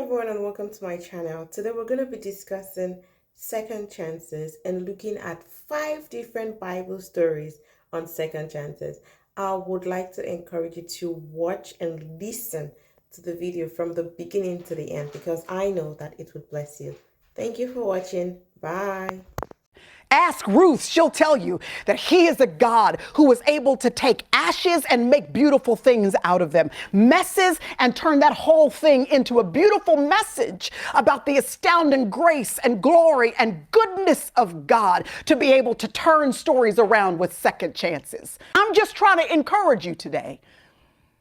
everyone and welcome to my channel. Today we're going to be discussing second chances and looking at 5 different Bible stories on second chances. I would like to encourage you to watch and listen to the video from the beginning to the end because I know that it would bless you. Thank you for watching. Bye. Ask Ruth, she'll tell you that he is a God who is able to take ashes and make beautiful things out of them, messes, and turn that whole thing into a beautiful message about the astounding grace and glory and goodness of God to be able to turn stories around with second chances. I'm just trying to encourage you today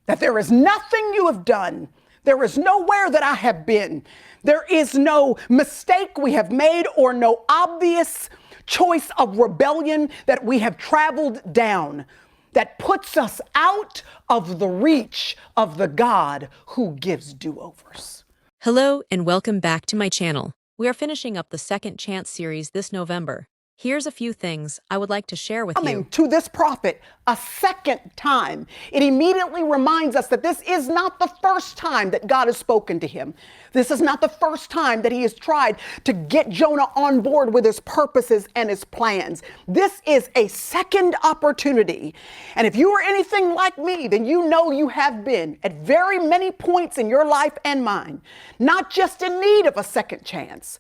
that there is nothing you have done. There is nowhere that I have been. There is no mistake we have made or no obvious choice of rebellion that we have traveled down that puts us out of the reach of the God who gives do-overs. Hello and welcome back to my channel. We are finishing up the Second Chance series this November. Here's a few things I would like to share with you. Coming to this prophet a second time, it immediately reminds us that this is not the first time that God has spoken to him. This is not the first time that he has tried to get Jonah on board with his purposes and his plans. This is a second opportunity. And if you are anything like me, then you know you have been at very many points in your life and mine, not just in need of a second chance,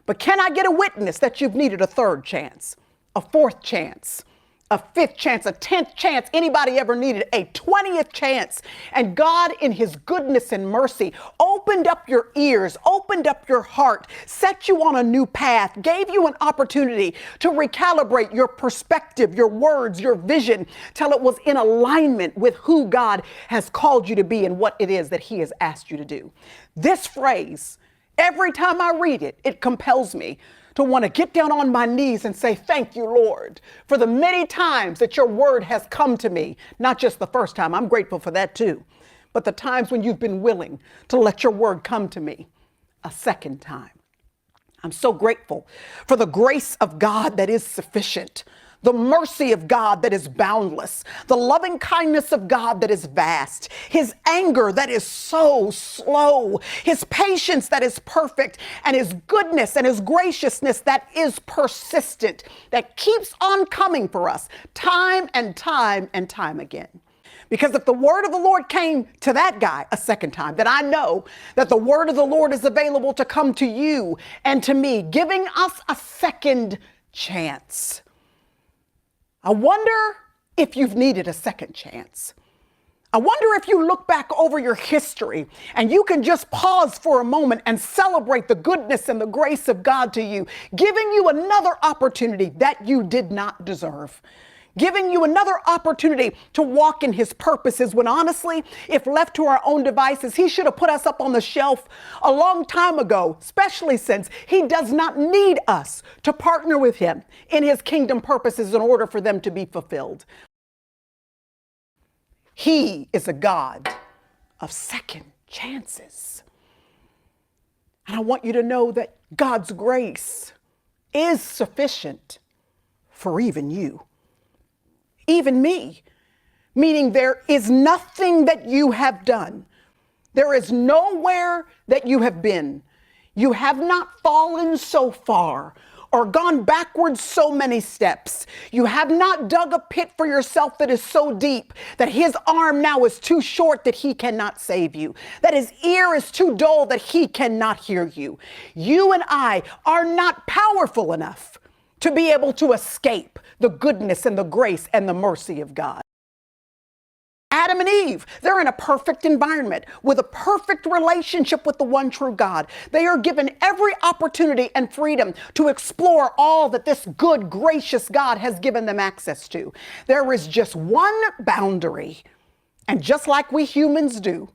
but can I get a witness that you've needed a third chance, a fourth chance, a fifth chance, a 10th chance? Anybody ever needed a 20th chance? And God, in his goodness and mercy, opened up your ears, opened up your heart, set you on a new path, gave you an opportunity to recalibrate your perspective, your words, your vision, till it was in alignment with who God has called you to be and what it is that he has asked you to do. This phrase, every time I read it, it compels me to want to get down on my knees and say, thank you, Lord, for the many times that your word has come to me. Not just the first time, I'm grateful for that too, but the times when you've been willing to let your word come to me a second time. I'm so grateful for the grace of God that is sufficient, the mercy of God that is boundless, the loving kindness of God that is vast, his anger that is so slow, his patience that is perfect, and his goodness and his graciousness that is persistent, that keeps on coming for us time and time and time again. Because if the word of the Lord came to that guy a second time, then I know that the word of the Lord is available to come to you and to me, giving us a second chance. I wonder if you've needed a second chance. I wonder if you look back over your history and you can just pause for a moment and celebrate the goodness and the grace of God to you, giving you another opportunity that you did not deserve, giving you another opportunity to walk in his purposes when honestly, if left to our own devices, he should have put us up on the shelf a long time ago, especially since he does not need us to partner with him in his kingdom purposes in order for them to be fulfilled. He is a God of second chances. And I want you to know that God's grace is sufficient for even you. Even me, meaning there is nothing that you have done. There is nowhere that you have been. You have not fallen so far or gone backwards so many steps. You have not dug a pit for yourself that is so deep that his arm now is too short that he cannot save you, that his ear is too dull that he cannot hear you. You and I are not powerful enough to be able to escape the goodness and the grace and the mercy of God. Adam and Eve, they're in a perfect environment with a perfect relationship with the one true God. They are given every opportunity and freedom to explore all that this good, gracious God has given them access to. There is just one boundary. And just like we humans do,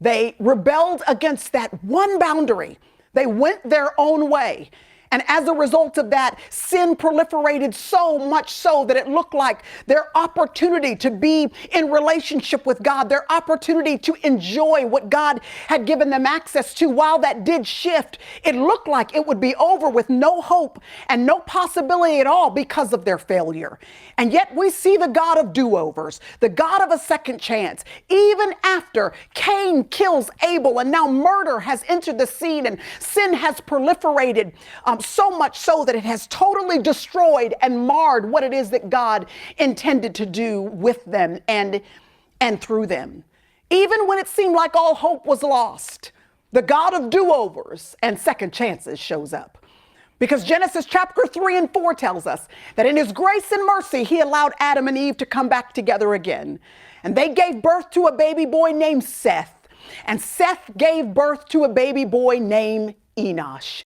they rebelled against that one boundary. They went their own way. And as a result of that, sin proliferated so much so that it looked like their opportunity to be in relationship with God, their opportunity to enjoy what God had given them access to, while that did shift, it looked like it would be over with no hope and no possibility at all because of their failure. And yet we see the God of do-overs, the God of a second chance. Even after Cain kills Abel and now murder has entered the scene and sin has proliferated, so much so that it has totally destroyed and marred what it is that God intended to do with them and through them. Even when it seemed like all hope was lost, the God of do-overs and second chances shows up. Because Genesis chapter 3 and 4 tells us that in his grace and mercy, he allowed Adam and Eve to come back together again. And they gave birth to a baby boy named Seth. And Seth gave birth to a baby boy named Enosh.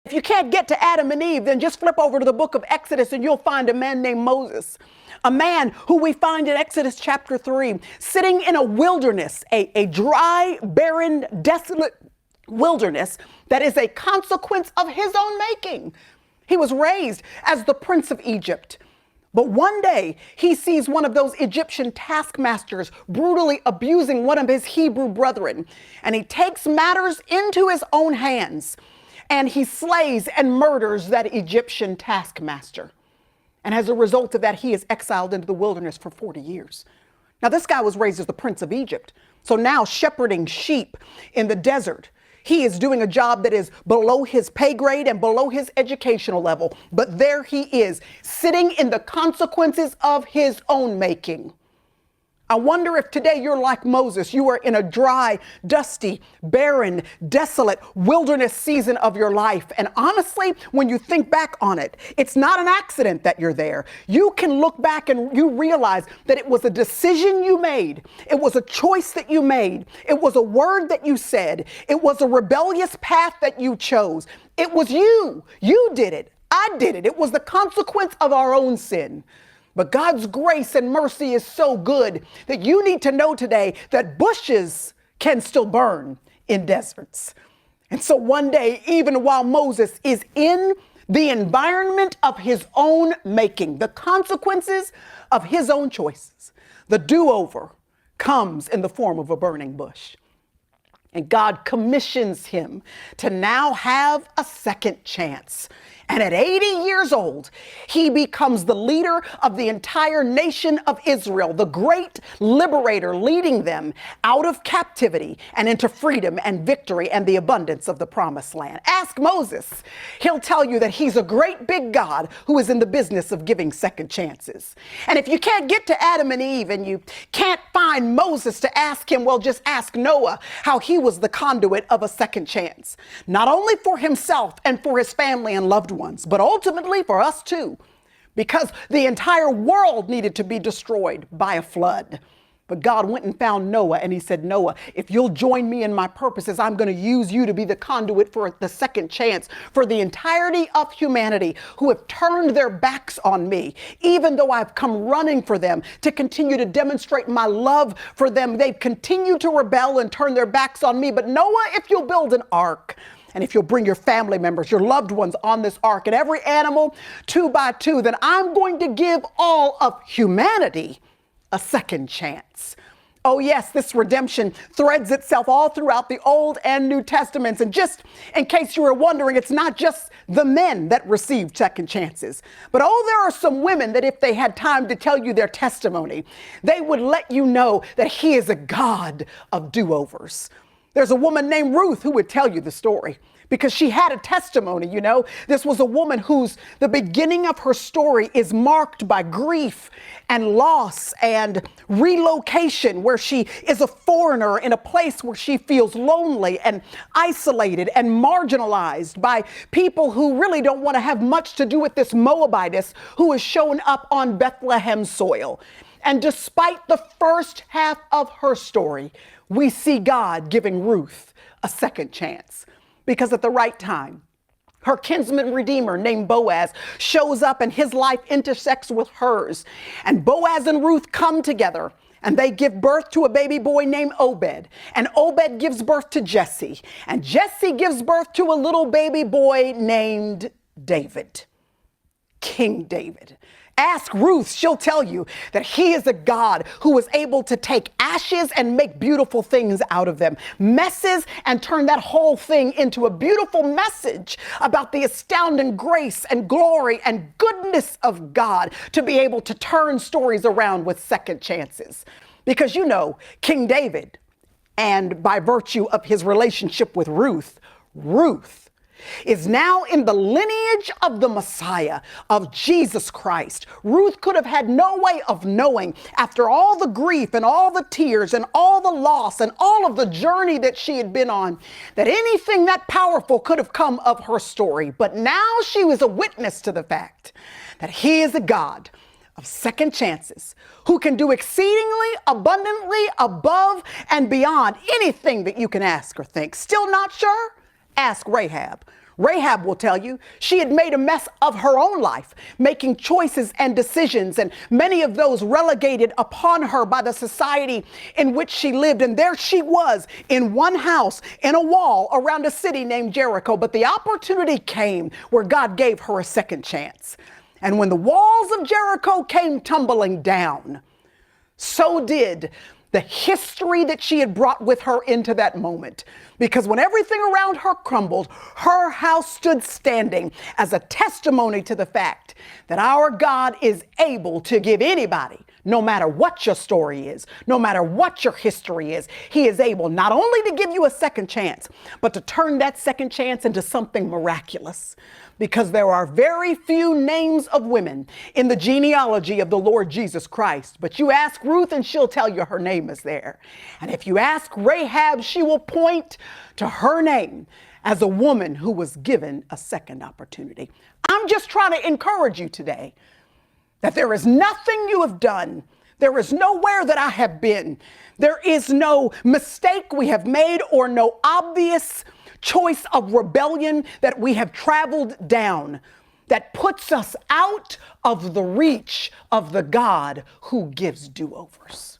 If you can't get to Adam and Eve, then just flip over to the book of Exodus and you'll find a man named Moses. A man who we find in Exodus chapter 3 sitting in a wilderness, a dry, barren, desolate wilderness that is a consequence of his own making. He was raised as the prince of Egypt. But one day he sees one of those Egyptian taskmasters brutally abusing one of his Hebrew brethren, and he takes matters into his own hands and he slays and murders that Egyptian taskmaster. And as a result of that, he is exiled into the wilderness for 40 years. Now, this guy was raised as the prince of Egypt. So now shepherding sheep in the desert, he is doing a job that is below his pay grade and below his educational level. But there he is, sitting in the consequences of his own making. I wonder if today you're like Moses. You are in a dry, dusty, barren, desolate wilderness season of your life. And honestly, when you think back on it, it's not an accident that you're there. You can look back and you realize that it was a decision you made. It was a choice that you made. It was a word that you said. It was a rebellious path that you chose. It was you. You did it. I did it. It was the consequence of our own sin. But God's grace and mercy is so good that you need to know today that bushes can still burn in deserts. And so one day, even while Moses is in the environment of his own making, the consequences of his own choices, the do-over comes in the form of a burning bush. And God commissions him to now have a second chance. And at 80 years old, he becomes the leader of the entire nation of Israel, the great liberator, leading them out of captivity and into freedom and victory and the abundance of the promised land. Ask Moses. He'll tell you that he's a great big God who is in the business of giving second chances. And if you can't get to Adam and Eve and you can't find Moses to ask him, well, just ask Noah how he was the conduit of a second chance, not only for himself and for his family and loved ones, but ultimately for us too, because the entire world needed to be destroyed by a flood. But God went and found Noah and he said, Noah, if you'll join me in my purposes, I'm going to use you to be the conduit for the second chance for the entirety of humanity who have turned their backs on me. Even though I've come running for them to continue to demonstrate my love for them, they've continued to rebel and turn their backs on me. But Noah, if you'll build an ark, and if you'll bring your family members, your loved ones on this ark, and every animal 2 by 2, then I'm going to give all of humanity a second chance. Oh yes, this redemption threads itself all throughout the Old and New Testaments. And just in case you were wondering, it's not just the men that received second chances, but there are some women that if they had time to tell you their testimony, they would let you know that he is a God of do-overs. There's a woman named Ruth who would tell you the story because she had a testimony. You know, this was a woman the beginning of her story is marked by grief and loss and relocation, where she is a foreigner in a place where she feels lonely and isolated and marginalized by people who really don't want to have much to do with this Moabitess who has shown up on Bethlehem soil. And despite the first half of her story, we see God giving Ruth a second chance, because at the right time, her kinsman redeemer named Boaz shows up and his life intersects with hers. And Boaz and Ruth come together And they give birth to a baby boy named Obed. And Obed gives birth to Jesse. And Jesse gives birth to a little baby boy named David. King David. Ask Ruth, she'll tell you that he is a God who was able to take ashes and make beautiful things out of them, messes, and turn that whole thing into a beautiful message about the astounding grace and glory and goodness of God to be able to turn stories around with second chances. Because you know, King David, and by virtue of his relationship with Ruth is now in the lineage of the Messiah, of Jesus Christ. Ruth could have had no way of knowing, after all the grief and all the tears and all the loss and all of the journey that she had been on, that anything that powerful could have come of her story. But now she was a witness to the fact that he is a God of second chances, who can do exceedingly abundantly above and beyond anything that you can ask or think. Still not sure? Ask Rahab. Rahab will tell you she had made a mess of her own life, making choices and decisions, and many of those relegated upon her by the society in which she lived. And there she was in one house, in a wall around a city named Jericho. But the opportunity came where God gave her a second chance. And when the walls of Jericho came tumbling down, so did the history that she had brought with her into that moment. Because when everything around her crumbled, her house stood standing as a testimony to the fact that our God is able to give anybody, no matter what your story is, no matter what your history is, he is able not only to give you a second chance, but to turn that second chance into something miraculous. Because there are very few names of women in the genealogy of the Lord Jesus Christ. But you ask Ruth and she'll tell you her name is there. And if you ask Rahab, she will point to her name as a woman who was given a second opportunity. I'm just trying to encourage you today that there is nothing you have done. There is nowhere that I have been. There is no mistake we have made or no obvious choice of rebellion that we have traveled down that puts us out of the reach of the God who gives do-overs.